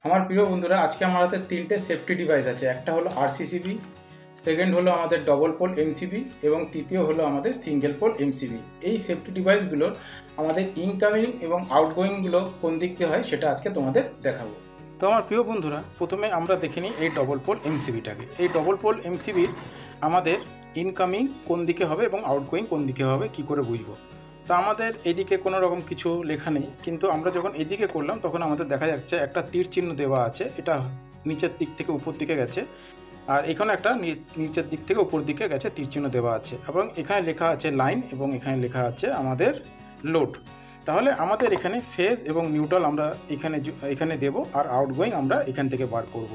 আমার প্রিয় বন্ধুরা, আজকে আমার হাতে তিনটে সেফটি ডিভাইস আছে। একটা হলো আরসিসিবি, সেকেন্ড হলো আমাদের ডবল পোল এমসিবি এবং তৃতীয় হলো আমাদের সিঙ্গেল পোল এমসিবি। এই সেফটি ডিভাইসগুলোর আমাদের ইনকামিং এবং আউটগোয়িংগুলো কোন দিক দিয়ে হয় সেটা আজকে তোমাদের দেখাবো। তো আমার প্রিয় বন্ধুরা, প্রথমে আমরা দেখে নিই এই ডবল পোল এমসিবিটাকে। এই ডবল পোল এমসিবির আমাদের ইনকামিং কোন দিকে হবে এবং আউটগোয়িং কোন দিকে হবে কি করে বুঝবো। তো আমাদের এদিকে কোনো রকম কিছু লেখা নেই, কিন্তু আমরা যখন এদিকে করলাম তখন আমাদের দেখা যাচ্ছে একটা তীর চিহ্ন দেওয়া আছে। এটা নিচের দিক থেকে উপর দিকে গেছে, আর এখানে একটা নিচের দিক থেকে উপর দিকে গেছে তীর চিহ্ন দেওয়া আছে, এবং এখানে লেখা আছে লাইন এবং এখানে লেখা আছে আমাদের লোড। তাহলে আমাদের এখানে ফেজ এবং নিউট্রাল আমরা এখানে দেব, আর আউটগোয়িং আমরা এখান থেকে বার করব।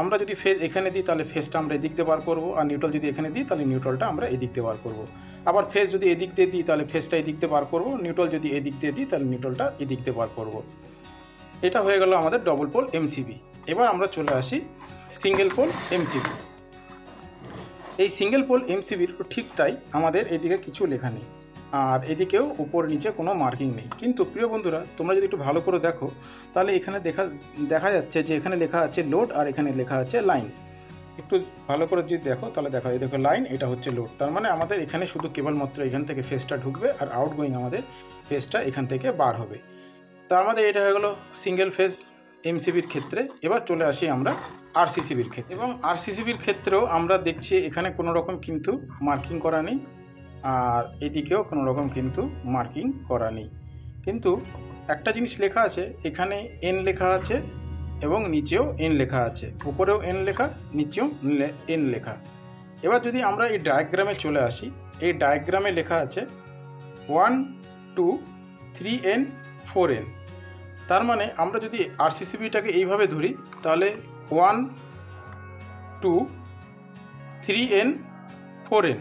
আমরা যদি ফেজ এখানে দিই তাহলে ফেজটা আমরা এদিক দিয়ে বার করবো, আর নিউট্রাল যদি এখানে দিই তাহলে নিউট্রালটা আমরা এদিক দিয়ে বার করবো। আবার ফেজ যদি এদিক দিয়ে দিই তাহলে ফেজটা এদিক দিয়ে বার করবো, নিউট্রাল যদি এদিক দিয়ে দিই তাহলে নিউট্রালটা এদিক দিয়ে বার করবো। এটা হয়ে গেল আমাদের ডবল পোল এমসিবি। এবার আমরা চলে আসি সিঙ্গেল পোল এমসিবি। এই সিঙ্গেল পোল এমসিবির ঠিক তাই, আমাদের এদিকে কিছু লেখা নেই, আর এদিকেও উপর নিচে কোনো মার্কিং নেই। কিন্তু প্রিয় বন্ধুরা, তোমরা যদি একটু ভালো করে দেখো তাহলে এখানে দেখা যাচ্ছে যে এখানে লেখা আছে লোড আর এখানে লেখা আছে লাইন। একটু ভালো করে যদি দেখো তাহলে এই দেখো লাইন, এটা হচ্ছে লোড। তার মানে আমাদের এখানে শুধু কেবলমাত্র এখান থেকে ফেজটা ঢুকবে, আর আউটগোয়িং আমাদের ফেজটা এখান থেকে বার হবে। তা আমাদের এটা হয়ে গেলো সিঙ্গেল ফেজ এমসিবির ক্ষেত্রে। এবার চলে আসি আমরা আরসিসিবির ক্ষেত্রে। এবং আরসিসিবির ক্ষেত্রেও আমরা দেখছি এখানে কোনো রকম কিন্তু মার্কিং করা নেই, আর এদিকেও কোনো রকম কিন্তু মার্কিং করা নেই। কিন্তু একটা জিনিস লেখা আছে, এখানে এন লেখা আছে এবং নিচেও এন লেখা আছে, উপরেও এন লেখা, নিচেও এন লেখা। এবার যদি আমরা এই ডায়াগ্রামে চলে আসি, এই ডায়াগ্রামে লেখা আছে 1 2 3N 4N। তার মানে আমরা যদি আরসিসিবিটাকে এইভাবে ধরি তাহলে 1 2 3N 4N।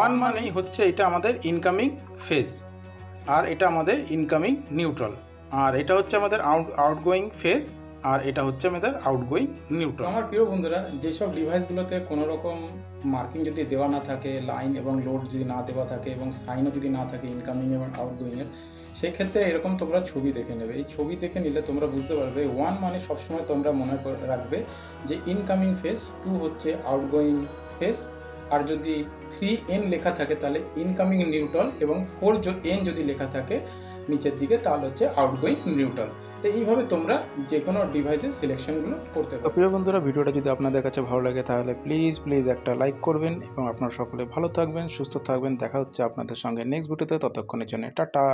1 মানেই হচ্ছে এটা আমাদের ইনকামিং ফেজ, আর এটা আমাদের ইনকামিং নিউট্রাল, আর এটা হচ্ছে আমাদের আউটগোয়িং ফেজ, আর এটা হচ্ছে আমাদের আউটগোয়িং নিউট্রাল। আমার প্রিয় বন্ধুরা, যেসব ডিভাইসগুলোতে কোনো রকম মার্কিং যদি দেওয়া না থাকে, লাইন এবং লোড যদি না দেওয়া থাকে, এবং সাইনও যদি না থাকে ইনকামিং এবং আউটগোয়িংয়ের, সেই ক্ষেত্রে এরকম তোমরা ছবি দেখে নেবে। এই ছবি দেখে নিলে তোমরা বুঝতে পারবে 1 মানে সবসময় তোমরা মনে রাখবে যে ইনকামিং ফেজ, 2 হচ্ছে আউটগোয়িং ফেজ, আর যদি 3N লেখা থাকে তাহলে ইনকামিং নিউট্রাল, এবং 4N যদি লেখা থাকে নিচের দিকে তাহলে হচ্ছে আউটগোয়িং নিউট্রাল। তো এইভাবে তোমরা যে কোনো ডিভাইসের সিলেকশনগুলো করতে পারো। প্রিয় বন্ধুরা, ভিডিওটা যদি আপনাদের কাছে ভালো লাগে তাহলে প্লিজ একটা লাইক করবেন, এবং আপনারা সকলে ভালো থাকবেন, সুস্থ থাকবেন। দেখা হচ্ছে আপনাদের সঙ্গে নেক্সট ভিডিওতে। ততক্ষণের জন্য টাটা।